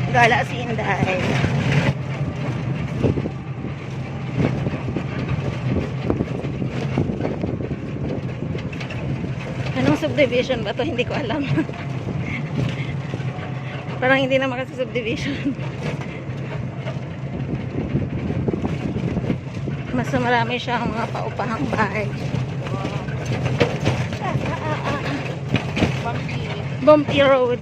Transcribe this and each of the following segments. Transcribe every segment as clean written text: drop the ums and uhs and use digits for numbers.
Gala si Inday. Anong subdivision ba to? Hindi ko alam. Parang hindi naman kasi subdivision. Mas marami siyang mga paupahang bahay. Bumpy road.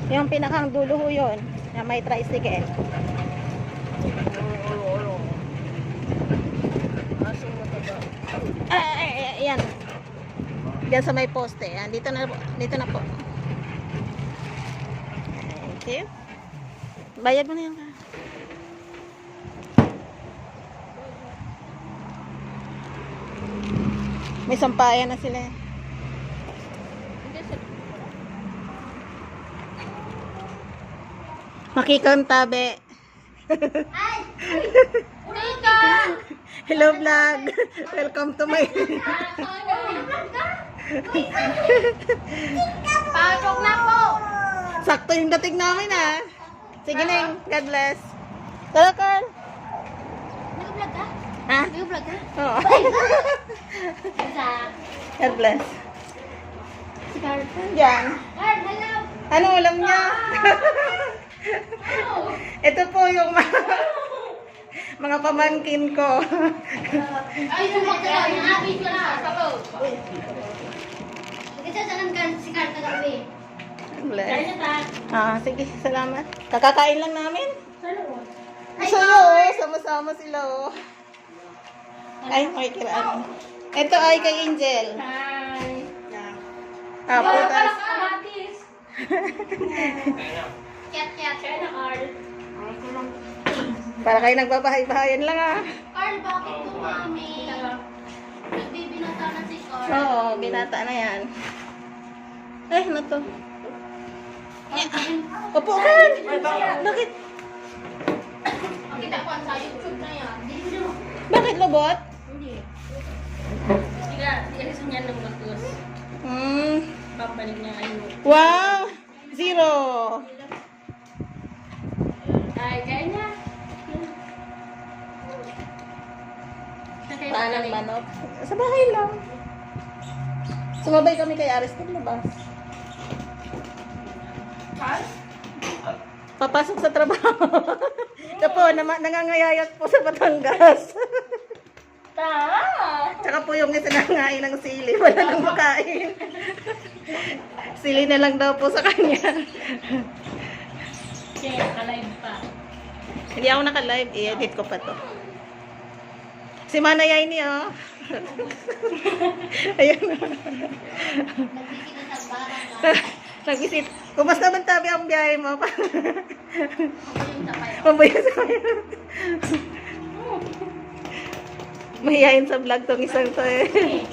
Yung pinakang dulo ho yun, na may tricycle. Ayan. Diyan sa may poste. Ayan, dito na po. Thank you. Bayad mo na yan. May sampayan na sila. Makikanta, be. Hello, vlog. Welcome to my... Pasok na po! Sakto yung dating namin, ha? Sige na, God bless. Tara, Carl. Nag-vlog ka? Ha? Nag-vlog ka? Oo. Isa. God bless. Si Carl. Yan. Carl, hello! Ano ulam niya? Ito po yung mga pamangkin ko. Ay, sumagdala. Nakapit ko na. Sabaw. Kasi saan si Carl kagabi? Bless. Sige, salamat. Kakakain lang namin. Ay, So, oh, sama-sama sila, oh. Ay, makikiraan. Ito ay kay Angel. Hi. Putas. Kamatis. Cat. Kaya na, Carl. Para kayo nagbabahay-bahayan lang, ah. Carl, bakit dumami? Nagbibinata na si Carl. Oo, binata na yan. Eh, ano to? Opo, Carl! Bakit? Kita ko sa YouTube na yan. Bakit lobot? Hindi. Hindi kasi niya nang bagus. Babalik niya ayun. Wow! Zero! Ay, kaya niya. Tanang manok. Sa bahay lang. Sumabay kami kay Aris paglabas. Carl? Papasok sa trabaho. Ito po, nangangayayat po sa Batangas. Tsaka po yung isa nangain ng sili. Wala nang makain. Sili na lang daw po sa kanya. Kaya naka-live pa. Hindi ako naka-live. I-edit ko pa to. Si Manayay niya, oh. Ayun. Nag-visit. Kumusta naman tabi ang biyahe mo? Mabuya sa kanya. Mahihayin sa vlog tong isang to, eh.